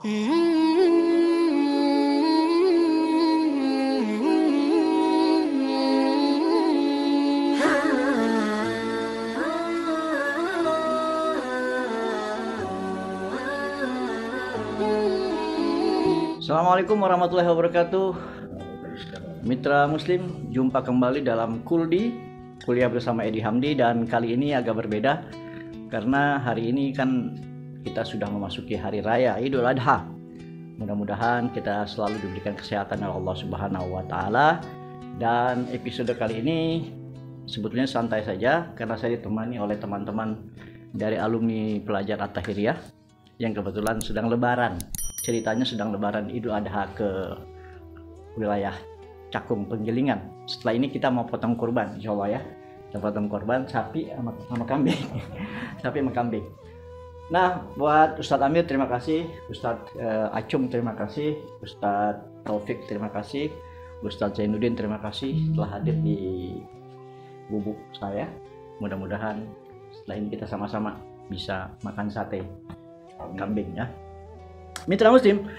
Assalamualaikum warahmatullahi wabarakatuh. Mitra Muslim, jumpa kembali dalam Kuldi, kuliah bersama Edi Hamdi, dan kali ini agak berbeda karena hari ini kan kita sudah memasuki hari raya Idul Adha. Mudah-mudahan kita selalu diberikan kesehatan oleh Allah Subhanahu wa taala. Dan episode kali ini sebetulnya santai saja karena saya ditemani oleh teman-teman dari alumni pelajar At-Tahiriyah yang kebetulan sedang lebaran. Ceritanya sedang lebaran Idul Adha ke wilayah Cakung, Penggilingan. Setelah ini kita mau potong kurban, insya Allah ya. Kita potong kurban sapi sama kambing. Sapi sama kambing. Nah, buat Ustadz Amir terima kasih, Ustadz Acung terima kasih, Ustadz Taufik terima kasih, Ustadz Zainuddin terima kasih telah hadir di bubuk saya. Mudah-mudahan setelah ini kita sama-sama bisa makan sate kambing ya. Mitra Muslim,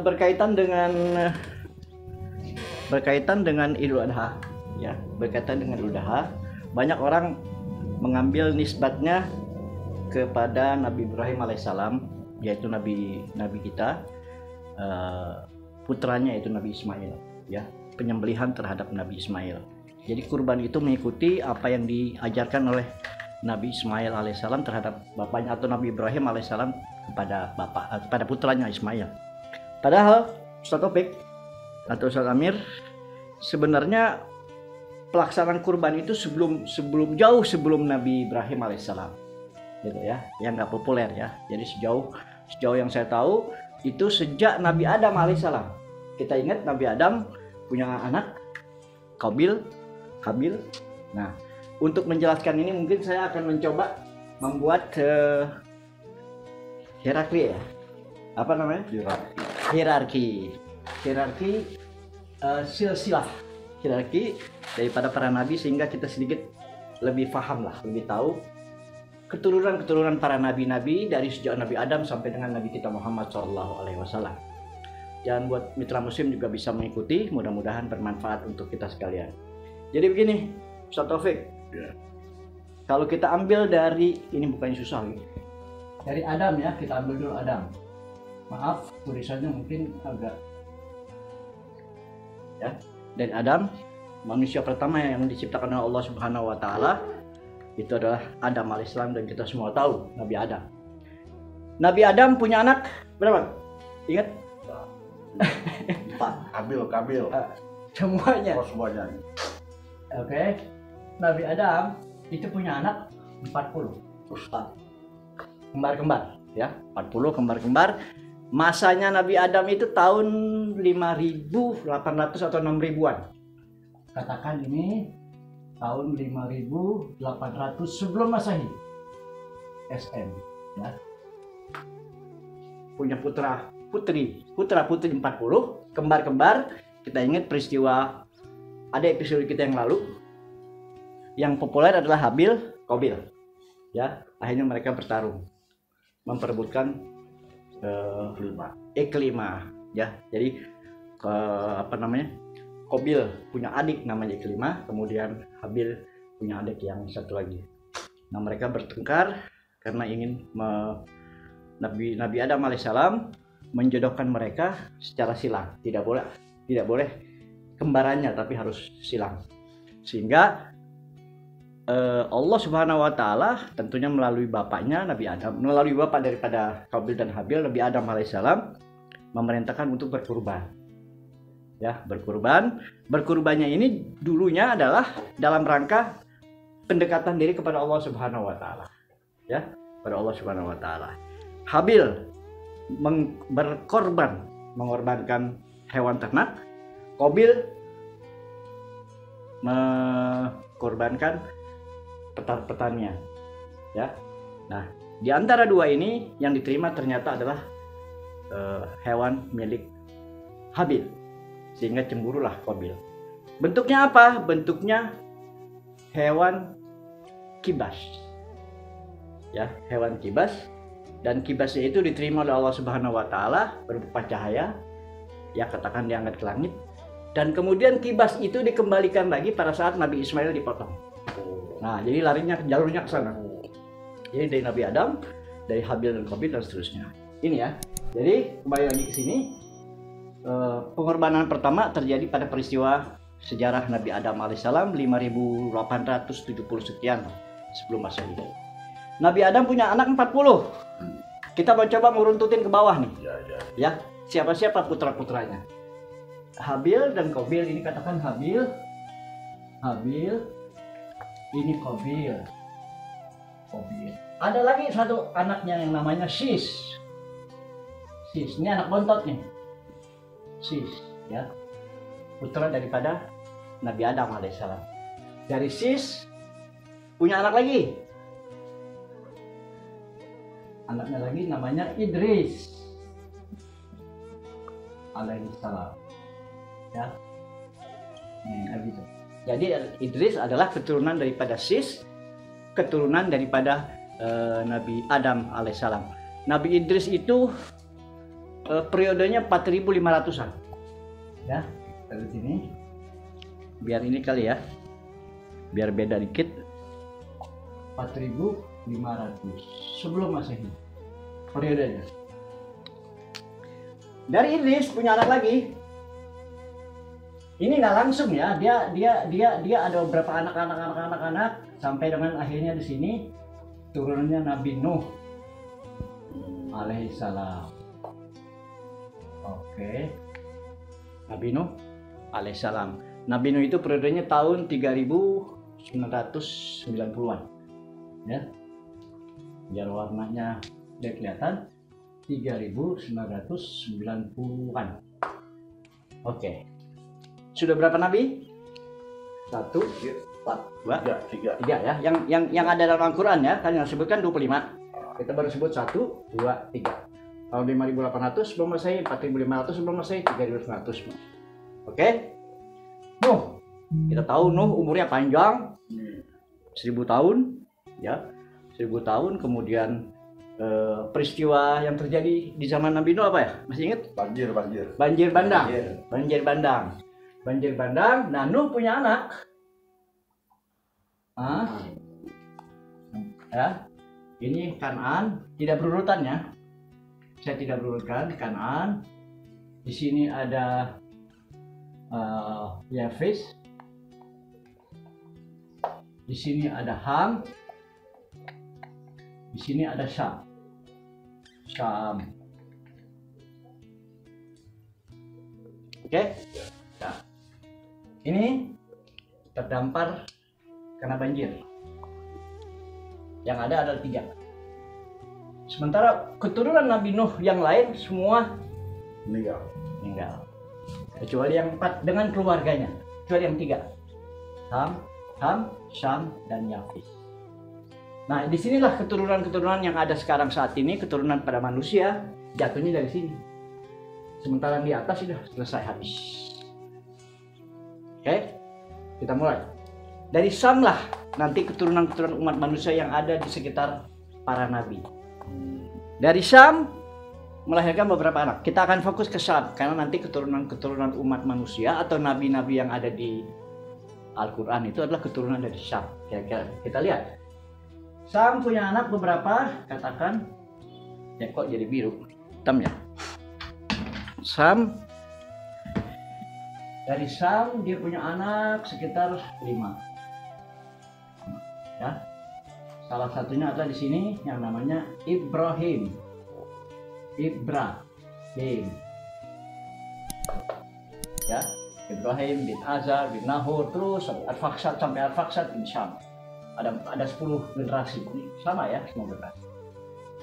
berkaitan dengan Idul Adha ya, berkaitan dengan Idul Adha, banyak orang mengambil nisbatnya kepada Nabi Ibrahim alaihissalam, yaitu nabi kita, putranya yaitu Nabi Ismail ya, penyembelihan terhadap Nabi Ismail. Jadi kurban itu mengikuti apa yang diajarkan oleh Nabi Ismail alaihissalam terhadap bapaknya, atau Nabi Ibrahim alaihissalam kepada putranya Ismail. Padahal Ustaz Taufik atau Ustaz Amir, sebenarnya pelaksanaan kurban itu jauh sebelum Nabi Ibrahim alaihissalam, gitu ya, yang nggak populer ya. Jadi sejauh yang saya tahu itu sejak Nabi Adam alaihissalam. Kita ingat Nabi Adam punya anak Habil. Nah, untuk menjelaskan ini mungkin saya akan mencoba membuat hierarki ya. Apa namanya? Hierarki silsilah hierarki daripada para nabi, sehingga kita sedikit lebih paham lah, lebih tahu keturunan para nabi dari sejak Nabi Adam sampai dengan Nabi kita Muhammad SAW. Dan buat mitra muslim juga bisa mengikuti, mudah-mudahan bermanfaat untuk kita sekalian. Jadi begini, Ustaz Taufik, kalau kita ambil dari, ini bukannya susah gitu, dari Adam ya, kita ambil dulu Adam. Maaf, tulisannya mungkin agak ya. Dari Adam, manusia pertama yang diciptakan oleh Allah Subhanahu wa taala itu adalah Adam alaihissalam, dan kita semua tahu Nabi Adam. Nabi Adam punya anak berapa? Ingat? 4. Kabil. Semuanya. Oh, semuanya. Oke. Nabi Adam itu punya anak 40. Kembar-kembar ya, 40 kembar-kembar. Masanya Nabi Adam itu tahun 5.800 atau 6.000-an. Katakan ini tahun 5.800 sebelum Masehi. SM ya. Punya putri 40, kembar-kembar. Kita ingat peristiwa, ada episode kita yang lalu. Yang populer adalah Habil, Qabil. Ya, akhirnya mereka bertarung memperebutkan Iklimah ya. Jadi Qabil punya adik namanya Iklimah, kemudian Habil punya adik yang satu lagi. Nah, mereka bertengkar karena ingin Nabi Adam alaihissalam menjodohkan mereka secara silang. Tidak boleh kembarannya, tapi harus silang. Sehingga Allah Subhanahu wa taala tentunya melalui bapaknya Nabi Adam, melalui bapak daripada Qabil dan Habil, Nabi Adam alaihissalam, memerintahkan untuk berkurban. Ya, berkurbannya ini dulunya adalah dalam rangka pendekatan diri kepada Allah Subhanahu wa taala. Ya, kepada Allah Subhanahu wa taala. Habil mengorbankan hewan ternak, Qabil mengorbankan petanian ya. Nah, di antara dua ini yang diterima ternyata adalah hewan milik Habil, sehingga cemburulah Qabil. Bentuknya apa? Bentuknya hewan kibas ya, hewan kibas Dan kibasnya itu diterima oleh Allah Subhanahu wa taala berupa cahaya, ya katakan diangkat ke langit. Dan kemudian kibas itu dikembalikan lagi pada saat Nabi Ismail dipotong. Nah, jadi larinya jalurnya ke sana. Jadi dari Nabi Adam, dari Habil dan Qabil dan seterusnya. Ini ya. Jadi kembali lagi ke sini. Pengorbanan pertama terjadi pada peristiwa sejarah Nabi Adam alaihissalam 5870 sekian sebelum Masehi. Nabi Adam punya anak 40. Kita mau coba meruntutin ke bawah nih. Ya, siapa-siapa putra-putranya? Habil dan Qabil, ini katakan Habil, ini Qabil. Ada lagi satu anaknya yang namanya Sis. Ini anak bontot nih. Sis, ya, putra daripada Nabi Adam alaihissalam. Dari Sis punya anak lagi. Anaknya lagi namanya Idris alaihissalam. Ya, gitu. Jadi Idris adalah keturunan daripada Sis, keturunan daripada Nabi Adam alaihissalam. Nabi Idris itu periodenya 4500-an. Ya, dari sini. Biar ini kali ya. Biar beda dikit. 4500 sebelum Masehi. Periodenya. Dari Idris punya anak lagi. Ini nggak langsung ya, dia ada beberapa anak sampai dengan akhirnya di sini turunannya Nabi Nuh alaihissalam. Oke. Nabi Nuh alaihissalam. Nabi Nuh itu periodenya tahun 3990-an. Ya. Biar warnanya udah kelihatan 3990-an. Oke. Sudah berapa nabi? 1, 2, 3 ya. Yang ada dalam Al-Quran ya, kan yang sebutkan 25. Kita baru sebut 1, 2, 3. Tahun 5800 sebelum Masehi, 4500 sebelum Masehi, 3900. Oke? Nuh. Kita tahu Nuh umurnya panjang. 1000 tahun, ya. 1000 tahun. Kemudian peristiwa yang terjadi di zaman Nabi Nuh apa ya? Masih ingat? Banjir bandang. Nah, Nuh punya anak. Ya. Ini Kan'an, tidak berurutan ya. Saya tidak berurutkan Kan'an. Di sini ada Yafis. Di sini ada Ham. Di sini ada Syam. Oke? Nah, ini terdampar karena banjir. Yang ada 3. Sementara keturunan Nabi Nuh yang lain semua meninggal. Kecuali yang 4 dengan keluarganya. Kecuali yang 3. Ham, Syam, dan Yafis. Nah, disinilah keturunan-keturunan yang ada sekarang saat ini, keturunan pada manusia, jatuhnya dari sini. Sementara di atas sudah selesai habis. Oke, kita mulai. Dari Sam lah nanti keturunan-keturunan umat manusia yang ada di sekitar para nabi. Dari Sam melahirkan beberapa anak. Kita akan fokus ke Sam karena nanti keturunan-keturunan umat manusia atau nabi-nabi yang ada di Al-Quran itu adalah keturunan dari Sam. Kira-kira kita lihat. Sam punya anak beberapa, katakan ya kok jadi biru, hitam ya. Sam, dari Sam dia punya anak sekitar 5. Ya. Salah satunya ada di sini yang namanya Ibrahim. Ya, Ibrahim bin Azar bin Nahur terus sampai Al-Faksad bin Syam. Ada 10 generasi. Sama ya, semua generasi.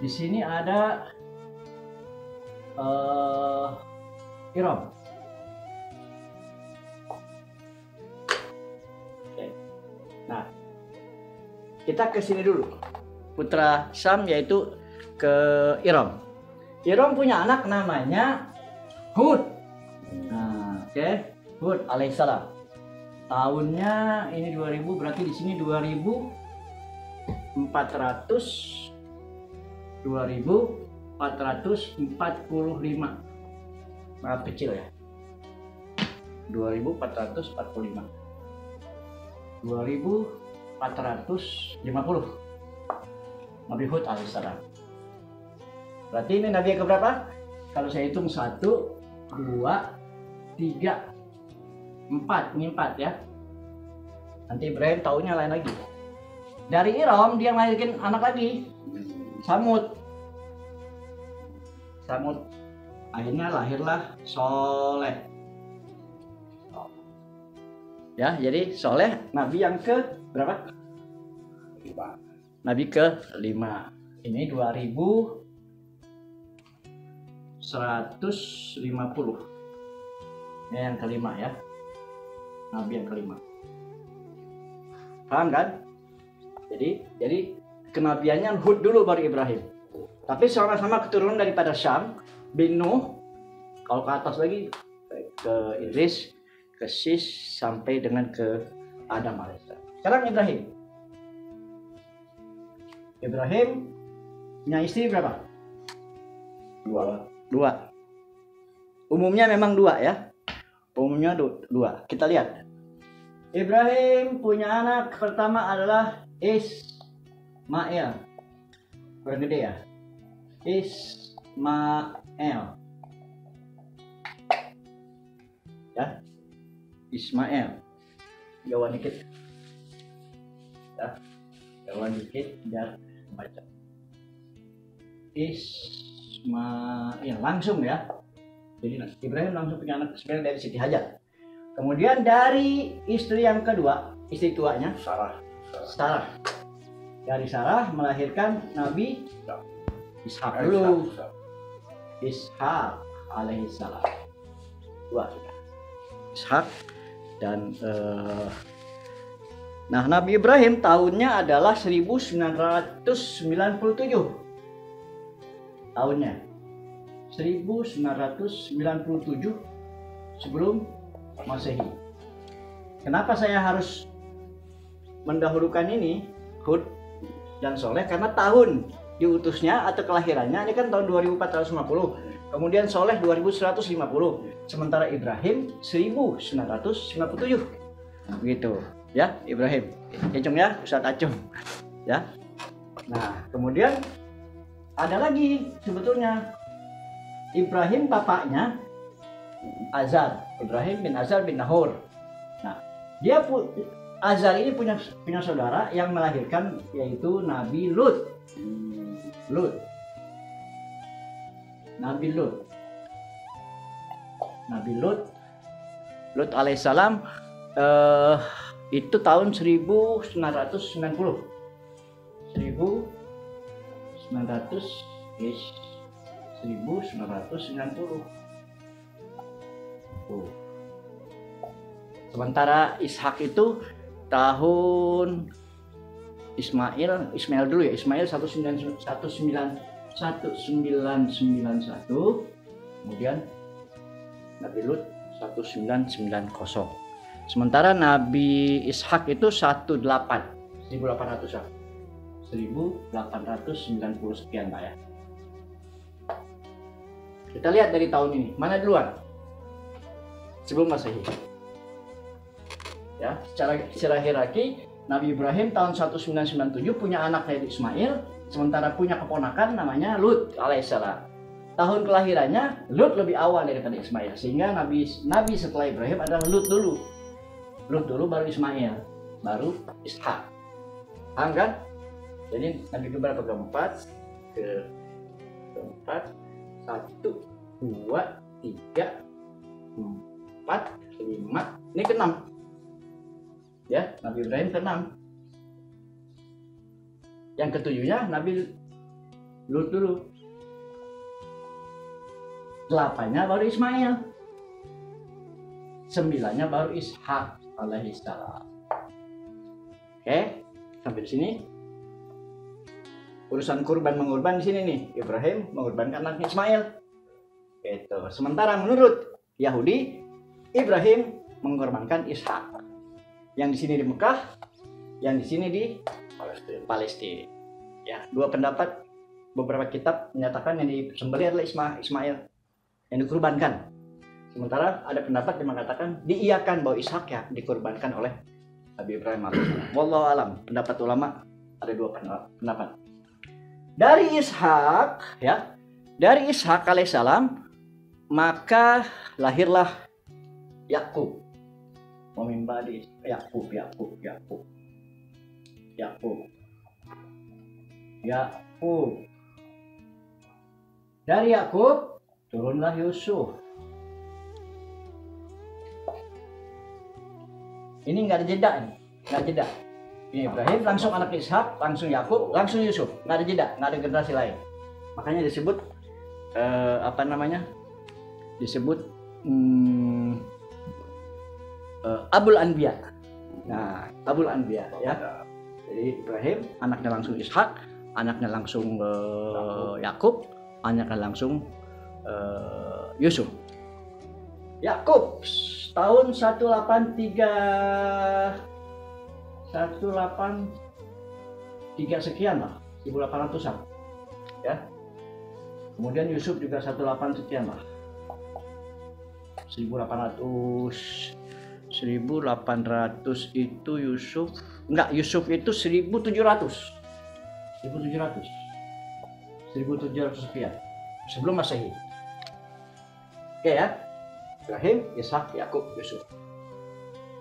Di sini ada Iram. Oke. Nah, kita ke sini dulu. Putra Sam yaitu ke Iram. Iram punya anak namanya Hud. Nah, oke. Hud alaihissalam. Tahunnya ini 2000, berarti di sini 2400 2445. Maaf kecil ya. 2445. 2450. Nabi Hud alaihissalam. Berarti ini nabi yang keberapa? Kalau saya hitung 1, 2, 3, 4. Ini 4 ya. Nanti Ibrahim tahunnya lain lagi. Dari Iram dia melahirkan anak lagi, Samud. Akhirnya lahirlah Soleh. Ya, jadi Soleh nabi yang ke berapa? 5. Nabi ke-5. Ini 2150. Ini yang kelima ya. Nabi yang kelima. Paham kan? Jadi kenabiannya Hud dulu baru Ibrahim. Tapi sama-sama keturunan daripada Syam bin Nuh. Kalau ke atas lagi ke Idris, ke Sis sampai dengan ke Adam alaihissalam. Sekarang Ibrahim punya istri berapa? 2. Umumnya memang 2 ya. Umumnya 2. Kita lihat. Ibrahim punya anak pertama adalah Ismail. Kurang gede ya. Ismail. Ya. Ismail. Jauhan dikit. Ya. Jauhan dikit biar baca. Ismail langsung ya. Jadi Ibrahim langsung punya anak Ismail dari Siti Hajar. Kemudian dari istri yang kedua, istri tuanya Sarah. Dari Sarah melahirkan Nabi Ishak dulu. Ishak alaihissalam. 2 sudah. Ishak dan nah Nabi Ibrahim tahunnya adalah 1997. Tahunnya 1997 sebelum Masehi. Kenapa saya harus mendahulukan ini Hud dan Soleh? Karena tahun diutusnya atau kelahirannya ini kan tahun 2450. Kemudian Soleh 2150. Sementara Ibrahim 1997. Begitu ya Ibrahim. Acung ya, Ustaz Acung. Ya. Nah, kemudian ada lagi sebetulnya Ibrahim bapaknya Azar, Ibrahim bin Azar bin Nahor. Nah, Azar ini punya saudara yang melahirkan yaitu Nabi Lut. Nabi Lut alaihissalam itu tahun 1990. 1990. Sementara Ishak itu tahun Ismail dulu ya. Ismail 1991. Kemudian Nabi Lut 1990. Sementara Nabi Ishak itu 1800 ya. 1890 sekian Pak ya. Kita lihat dari tahun ini, mana duluan? Sebelum Masehi. Ya, secara hierarki Nabi Ibrahim tahun 1997 punya anak yaitu Ismail, sementara punya keponakan namanya Lut alaihissalam. Tahun kelahirannya Lut lebih awal daripada Ismail, sehingga Nabi setelah Ibrahim adalah Lut dulu baru Ismail, baru Ishak. Paham kan? Jadi Nabi keberapa? Keempat. 1, 2, 3, 4, 5. Ini ke-6. Ya, Nabi Ibrahim ke-6. Yang ke-7-nya Nabi Lut dulu. 8-nya baru Ismail. 9-nya baru Ishak alaihissalam. Oke, sampai di sini. Urusan kurban mengurban di sini nih. Ibrahim mengurbankan anaknya Ismail. Gitu. Sementara menurut Yahudi, Ibrahim mengorbankan Ishak. Yang di sini di Mekah, yang di sini di Palestina. Ya, dua pendapat beberapa kitab menyatakan yang disembelih adalah Ismail yang dikurbankan. Sementara ada pendapat yang mengatakan diiyakan bahwa Ishak ya dikurbankan oleh Nabi Ibrahim alaihissalam. Wallahu alam. Pendapat ulama ada dua pendapat. Dari Ishak ya, dari Ishak alaihissalam maka lahirlah Yakub. Memimbadi Yakub. Dari Yakub turunlah Yusuf. Ini nggak ada jeda nih, nggak ada jeda. Ini Ibrahim langsung anak Ishak, langsung Yakub, langsung Yusuf, nggak ada jeda, nggak ada generasi lain. Makanya disebut disebut Abul Anbiya. Nah, Abul Anbiya ya. Jadi Ibrahim anaknya langsung Ishak, anaknya langsung Yakub, anaknya langsung Yusuf. Yakub tahun 183 sekian lah, 1800-an ya. Kemudian Yusuf juga 18 sekian lah, 1800 itu Yusuf itu 1700 sekian sebelum Masehi. Oke ya, Ibrahim, Ishak, Yakub, Yusuf.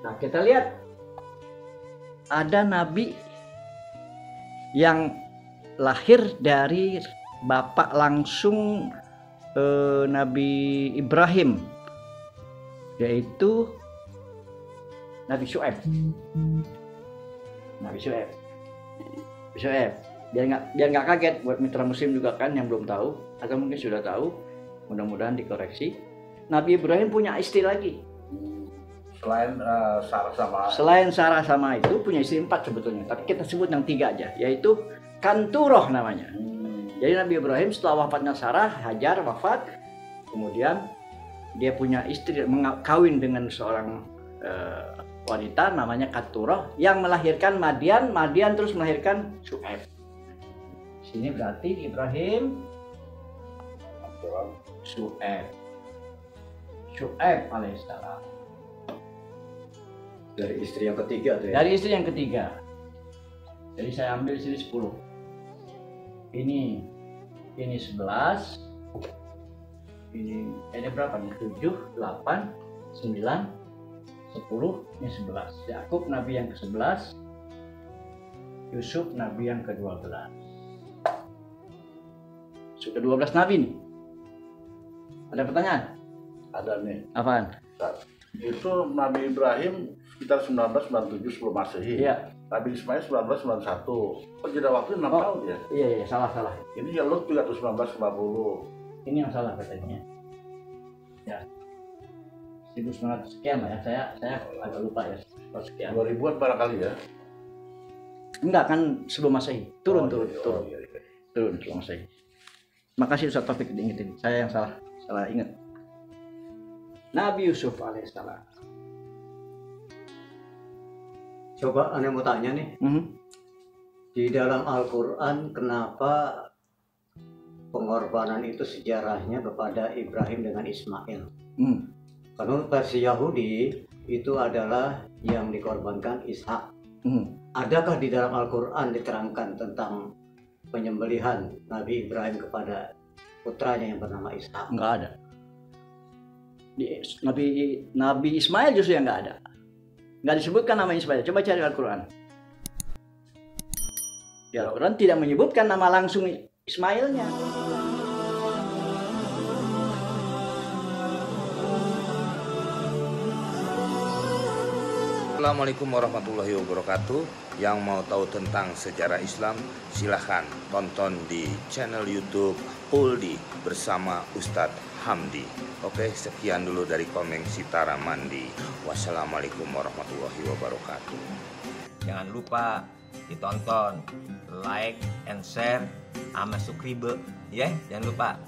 Nah, kita lihat ada nabi yang lahir dari bapak langsung Nabi Ibrahim, yaitu Nabi Syuaib. Biar nggak kaget buat mitra muslim juga kan yang belum tahu atau mungkin sudah tahu, mudah-mudahan dikoreksi. Nabi Ibrahim punya istri lagi. Selain Sarah sama itu punya istri 4 sebetulnya, tapi kita sebut yang 3 aja, yaitu Kanturoh namanya. Jadi Nabi Ibrahim setelah wafatnya Sarah, Hajar wafat, kemudian dia punya istri, kawin dengan seorang wanita namanya Kanturoh yang melahirkan Madian terus melahirkan Syuaib. Sini berarti Ibrahim, Syuaib alaihissalam. Dari istri yang ketiga tuh ya? Dari istri yang ketiga. Jadi saya ambil sini 10. Ini 11. Ini berapa nih? 7, 8, 9, 10, ini 11. Yakub nabi yang ke-11. Yusuf nabi yang ke-12. Sudah 12 nabi nih. Ada pertanyaan? Ada nih. Apaan? Itu Nabi Ibrahim sekitar 1997 sebelum Masehi. Iya. Nabi Ismail 1991. Jeda waktu 6 tahun ya? Iya, salah. Ini yang Lut juga tuh 1950. Ini yang salah katanya. Ya. 1900 sekian lah ya. Saya agak lupa ya. Sekian. 2000-an barangkali ya? Enggak kan sebelum Masehi. Turun sebelum Masehi. Makasih Ustaz Taufik diingetin. Saya yang salah ingat. Nabi Yusuf alaihissalam. Coba aneh mau tanya nih, di dalam Al-Quran kenapa pengorbanan itu sejarahnya kepada Ibrahim dengan Ismail? Karena versi Yahudi itu adalah yang dikorbankan Ishak. Adakah di dalam Al-Quran diterangkan tentang penyembelihan Nabi Ibrahim kepada putranya yang bernama Ishak? Enggak ada. Nabi Ismail justru yang nggak ada, nggak disebutkan nama Ismail. Coba cari Al-Quran. Di Al-Quran tidak menyebutkan nama langsung Ismailnya. Assalamualaikum warahmatullahi wabarakatuh. Yang mau tahu tentang sejarah Islam, silahkan tonton di channel YouTube Puldi bersama Ustadz Hamdi. Oke, sekian dulu dari Komeng Sitara Mandi. Wassalamualaikum warahmatullahi wabarakatuh. Jangan lupa ditonton, like, and share, sama subscribe ya. Jangan lupa